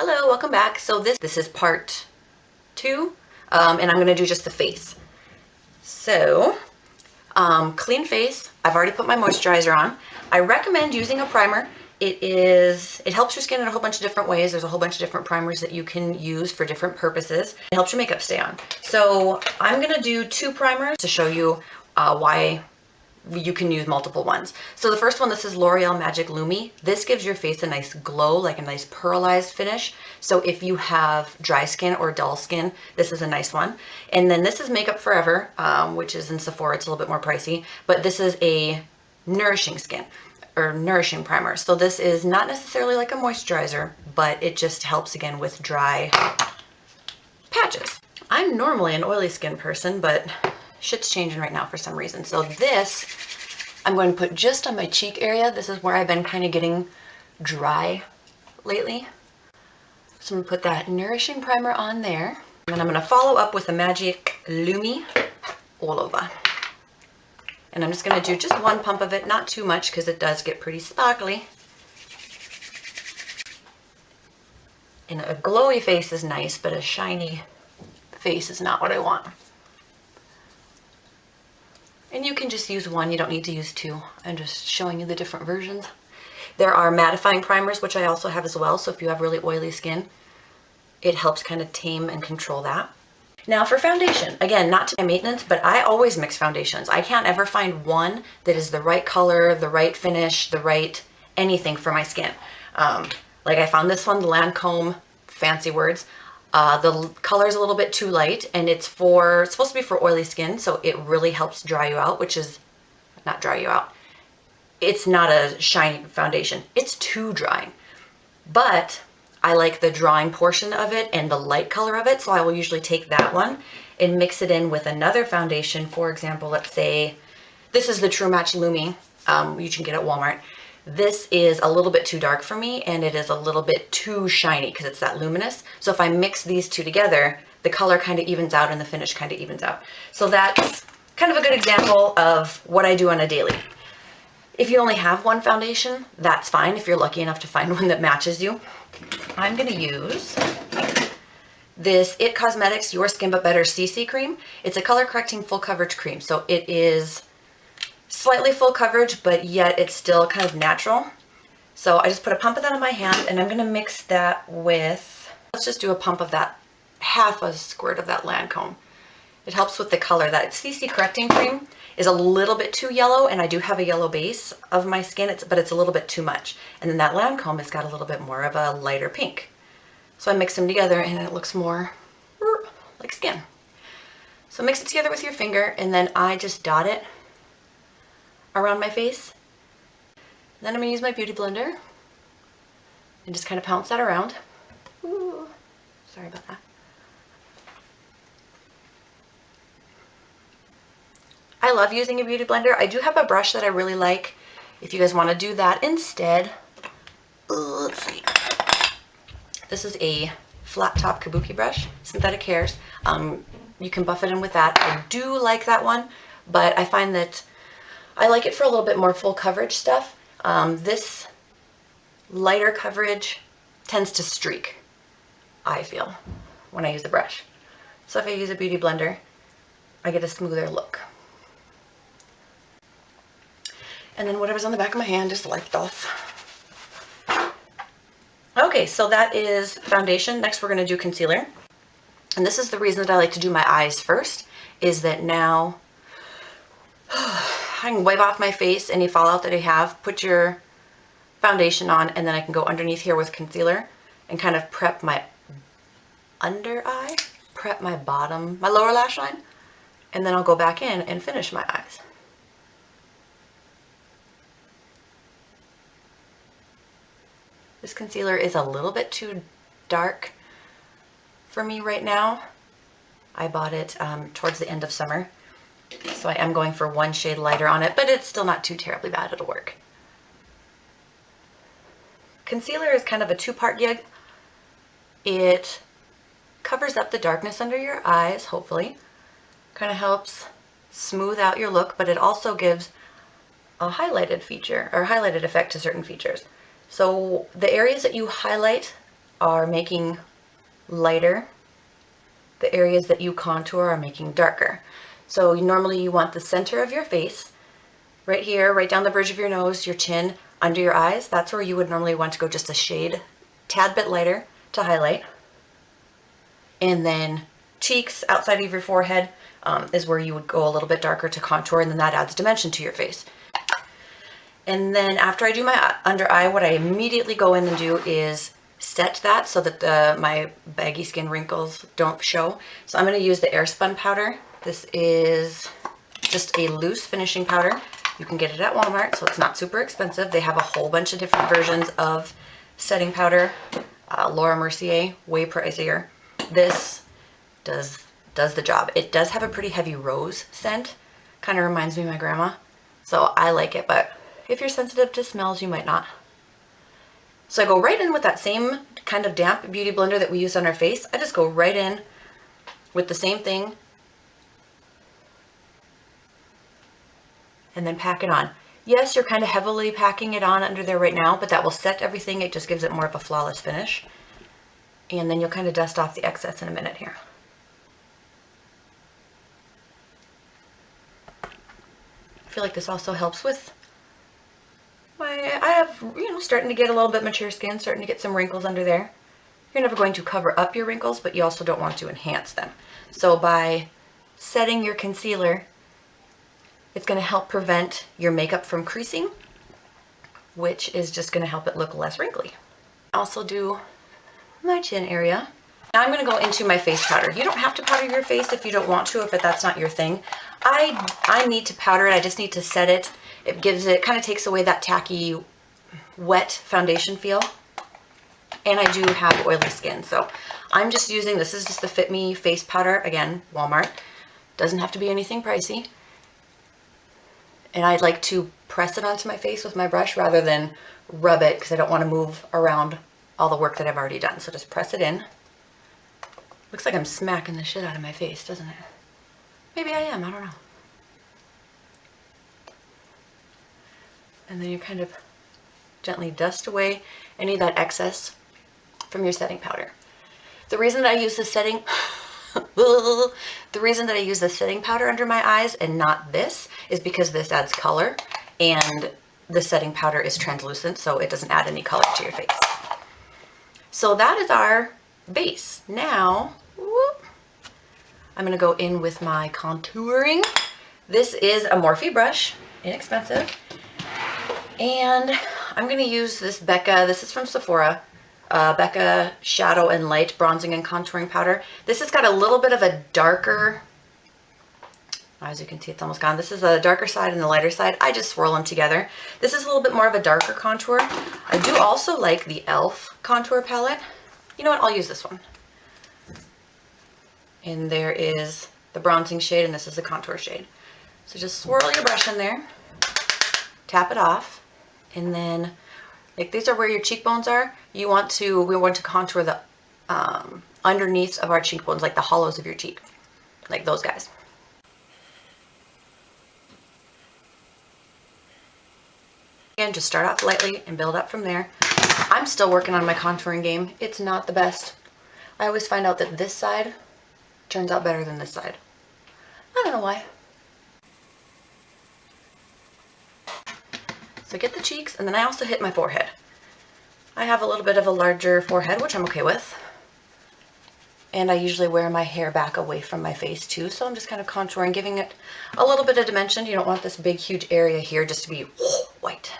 Hello, welcome back. So this is part two, and I'm gonna do just the face. So, clean face. I've already put my moisturizer on. I recommend using a primer. It helps your skin in a whole bunch of different ways. There's a whole bunch of different primers that you can use for different purposes. It helps your makeup stay on. So I'm gonna do two primers to show you why you can use multiple ones. So the first one, this is L'Oreal Magic Lumi. This gives your face a nice glow, like a nice pearlized finish. So if you have dry skin or dull skin, this is a nice one. And then this is Makeup Forever, which is in Sephora. It's a little bit more pricey, but this is a nourishing skin or nourishing primer. So this is not necessarily like a moisturizer, but it just helps again with dry patches. I'm normally an oily skin person, but shit's changing right now for some reason. So this, I'm going to put just on my cheek area. This is where I've been kind of getting dry lately. So I'm gonna put that nourishing primer on there. And then I'm gonna follow up with a Magic Lumi all over. And I'm just gonna do just one pump of it, not too much because it does get pretty sparkly. And a glowy face is nice, but a shiny face is not what I want. And you can just use one, you don't need to use two. I'm just showing you the different versions. There are mattifying primers, which I also have as well, so if you have really oily skin, it helps kind of tame and control that. Now for foundation, again, not to my maintenance, but I always mix foundations. I can't ever find one that is the right color, the right finish, the right anything for my skin. Like I found this one, the Lancome, fancy words. The color is a little bit too light, and it's supposed to be for oily skin, so it really helps dry you out, which is not dry you out. It's not a shiny foundation. It's too drying. But I like the drawing portion of it and the light color of it, so I will usually take that one and mix it in with another foundation. For example, let's say this is the True Match Lumi. You can get it at Walmart. This is a little bit too dark for me, and it is a little bit too shiny because it's that luminous. So if I mix these two together, the color kind of evens out and the finish kind of evens out. So that's kind of a good example of what I do on a daily. If you only have one foundation, that's fine if you're lucky enough to find one that matches you. I'm going to use this It Cosmetics Your Skin But Better CC cream. It's a color correcting full coverage cream. So it is slightly full coverage, but yet it's still kind of natural. So I just put a pump of that on my hand, and I'm going to mix that with, let's just do a pump of that, half a squirt of that Lancome. It helps with the color. That CC correcting cream is a little bit too yellow, and I do have a yellow base of my skin, but it's a little bit too much. And then that Lancome has got a little bit more of a lighter pink. So I mix them together and it looks more like skin. So mix it together with your finger, and then I just dot it around my face. Then I'm going to use my beauty blender and just kind of pounce that around. Ooh, sorry about that. I love using a beauty blender. I do have a brush that I really like. If you guys want to do that instead, let's see. This is a flat top kabuki brush, synthetic hairs. You can buff it in with that. I do like that one, but I find that I like it for a little bit more full coverage stuff. This lighter coverage tends to streak, I feel, when I use the brush. So if I use a beauty blender, I get a smoother look. And then whatever's on the back of my hand just wiped off. Okay, so that is foundation. Next we're going to do concealer. And this is the reason that I like to do my eyes first, is that now I can wipe off my face, any fallout that I have, put your foundation on, and then I can go underneath here with concealer and kind of prep my under eye, prep my bottom, my lower lash line, and then I'll go back in and finish my eyes. This concealer is a little bit too dark for me right now. I bought it towards the end of summer, so I am going for one shade lighter on it, but it's still not too terribly bad. It'll work. Concealer is kind of a two-part gig. It covers up the darkness under your eyes, hopefully. Kind of helps smooth out your look, but it also gives a highlighted feature or highlighted effect to certain features. So the areas that you highlight are making lighter. The areas that you contour are making darker. So normally you want the center of your face, right here, right down the bridge of your nose, your chin, under your eyes. That's where you would normally want to go just a shade, tad bit lighter to highlight. And then cheeks, outside of your forehead, is where you would go a little bit darker to contour, and then that adds dimension to your face. And then after I do my under eye, what I immediately go in and do is set that so that my baggy skin wrinkles don't show. So I'm going to use the Airspun powder. This is just a loose finishing powder. You can get it at Walmart, so it's not super expensive. They have a whole bunch of different versions of setting powder. Laura Mercier, way pricier. This does the job. It does have a pretty heavy rose scent. Kind of reminds me of my grandma. So I like it, but if you're sensitive to smells, you might not. So I go right in with that same kind of damp beauty blender that we use on our face. I just go right in with the same thing and then pack it on. Yes, you're kind of heavily packing it on under there right now, but that will set everything. It just gives it more of a flawless finish. And then you'll kind of dust off the excess in a minute here. I feel like this also helps with I have, starting to get a little bit mature skin, starting to get some wrinkles under there. You're never going to cover up your wrinkles, but you also don't want to enhance them. So by setting your concealer, it's going to help prevent your makeup from creasing, which is just going to help it look less wrinkly. I also do my chin area. Now I'm going to go into my face powder. You don't have to powder your face if you don't want to, if that's not your thing. I need to powder it. I just need to set it. It kind of takes away that tacky, wet foundation feel. And I do have oily skin, so I'm just using, this is just the Fit Me face powder. Again, Walmart. Doesn't have to be anything pricey. And I like to press it onto my face with my brush rather than rub it, because I don't want to move around all the work that I've already done. So just press it in. Looks like I'm smacking the shit out of my face, doesn't it? Maybe I am, I don't know. And then you kind of gently dust away any of that excess from your setting powder. The reason that I use the setting powder under my eyes and not this is because this adds color, and the setting powder is translucent, so it doesn't add any color to your face. So that is our base. Now, I'm going to go in with my contouring. This is a Morphe brush, inexpensive. And I'm going to use this Becca, this is from Sephora, Becca Shadow and Light Bronzing and Contouring Powder. This has got a little bit of a darker, as you can see it's almost gone. This is a darker side and the lighter side. I just swirl them together. This is a little bit more of a darker contour. I do also like the e.l.f. contour palette. You know what, I'll use this one. And there is the bronzing shade, and this is the contour shade. So just swirl your brush in there, tap it off. And then, like, these are where your cheekbones are. We want to contour the underneath of our cheekbones, like the hollows of your cheek, like those guys. Again, just start off lightly and build up from there. I'm still working on my contouring game. It's not the best. I always find out that this side turns out better than this side. I don't know why. So get the cheeks, and then I also hit my forehead. I have a little bit of a larger forehead, which I'm okay with. And I usually wear my hair back away from my face too, so I'm just kind of contouring, giving it a little bit of dimension. You don't want this big, huge area here just to be white.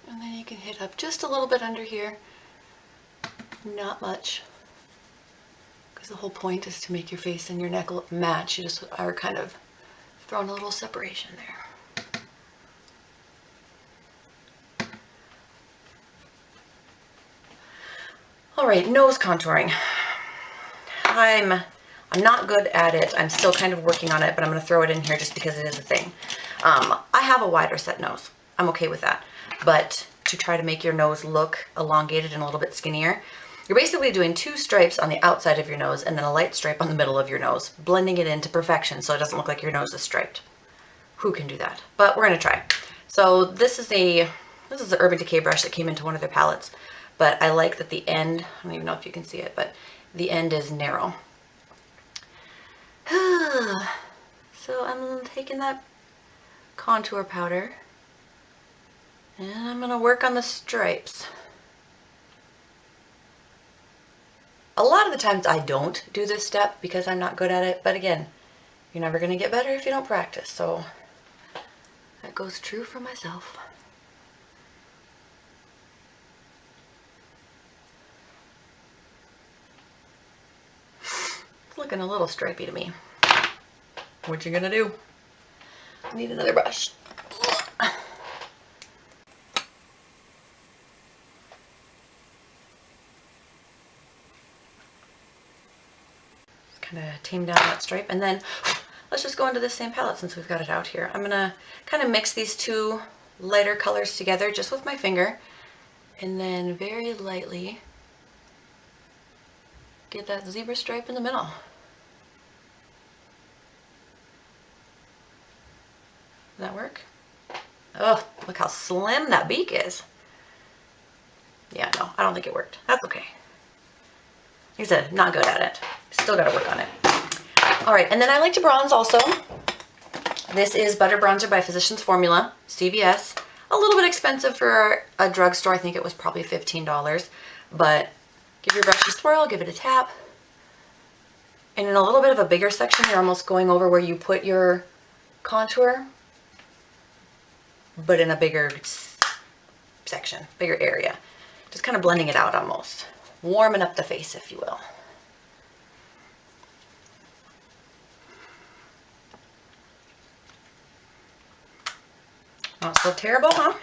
And then you can hit up just a little bit under here. Not much. Because the whole point is to make your face and your neck match. You just are kind of throwing a little separation there. All right, nose contouring. I'm not good at it. I'm still kind of working on it, but I'm going to throw it in here just because it is a thing. I have a wider set nose. I'm okay with that. But to try to make your nose look elongated and a little bit skinnier, you're basically doing 2 stripes on the outside of your nose and then a light stripe on the middle of your nose, blending it into perfection so it doesn't look like your nose is striped. Who can do that? But we're going to try. So this is a This is the Urban Decay brush that came into one of their palettes, but I like that the end, I don't even know if you can see it, but the end is narrow. So I'm taking that contour powder and I'm gonna work on the stripes. A lot of the times I don't do this step because I'm not good at it, but again, you're never gonna get better if you don't practice, so that goes true for myself. It's looking a little stripey to me. What you gonna do? I need another brush. Kind of tame down that stripe, and then let's just go into this same palette since we've got it out here. I'm gonna kind of mix these two lighter colors together just with my finger, and then very lightly get that zebra stripe in the middle. Does that work? Oh, look how slim that beak is. Yeah, no, I don't think it worked. That's okay. Like I said, not good at it. Still gotta work on it. All right, and then I like to bronze also. This is Butter Bronzer by Physicians Formula, CVS. A little bit expensive for a drugstore. I think it was probably $15, but give your brush a swirl, give it a tap. And in a little bit of a bigger section, you're almost going over where you put your contour, but in a bigger section, bigger area. Just kind of blending it out almost. Warming up the face, if you will. Not so terrible, huh?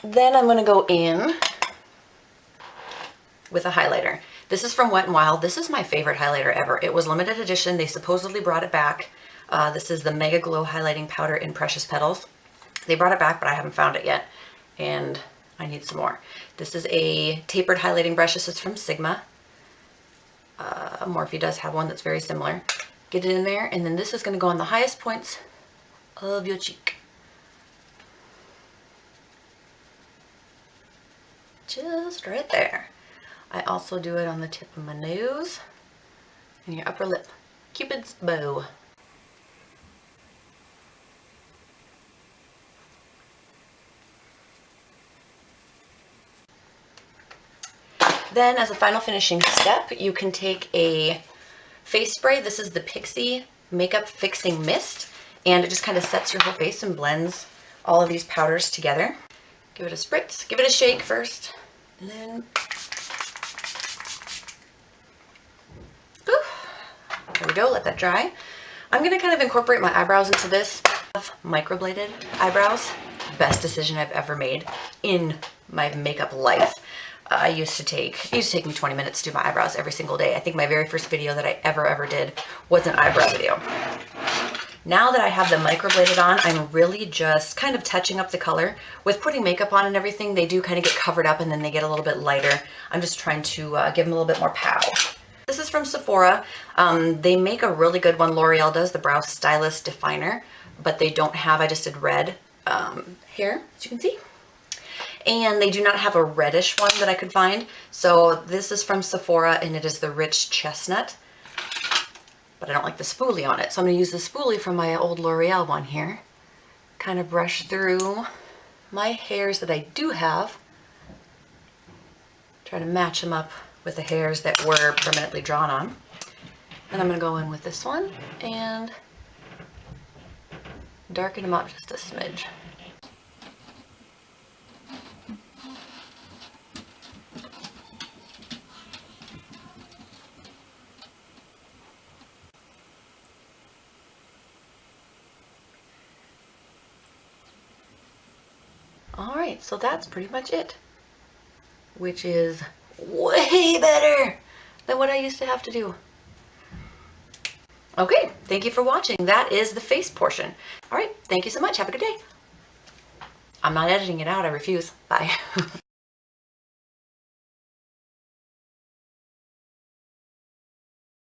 Then I'm gonna go in with a highlighter. This is from Wet n Wild. This is my favorite highlighter ever. It was limited edition. They supposedly brought it back. This is the Mega Glow Highlighting Powder in Precious Petals. They brought it back, but I haven't found it yet, and I need some more. This is a tapered highlighting brush. This is from Sigma. Morphe does have one that's very similar. Get it in there, and then this is going to go on the highest points of your cheek. Just right there. I also do it on the tip of my nose and your upper lip. Cupid's bow. Then as a final finishing step, you can take a face spray. This is the Pixie Makeup Fixing Mist, and it just kind of sets your whole face and blends all of these powders together. Give it a spritz, give it a shake first, and then there we go, let that dry. I'm gonna kind of incorporate my eyebrows into this. I have microbladed eyebrows. Best decision I've ever made in my makeup life. It used to take me 20 minutes to do my eyebrows every single day. I think my very first video that I ever did was an eyebrow video. Now that I have them microbladed on, I'm really just kind of touching up the color. With putting makeup on and everything, they do kind of get covered up and then they get a little bit lighter. I'm just trying to give them a little bit more pow. This is from Sephora. They make a really good one. L'Oreal does, the Brow Stylist Definer, but they don't have, I just did red here, as you can see. And they do not have a reddish one that I could find. So this is from Sephora, and it is the Rich Chestnut. But I don't like the spoolie on it, so I'm going to use the spoolie from my old L'Oreal one here. Kind of brush through my hairs that I do have. Try to match them up with the hairs that were permanently drawn on. And I'm going to go in with this one and darken them up just a smidge. Alright, so that's pretty much it, which is way better than what I used to have to do. Okay, thank you for watching. That is the face portion. Alright, thank you so much. Have a good day. I'm not editing it out, I refuse. Bye.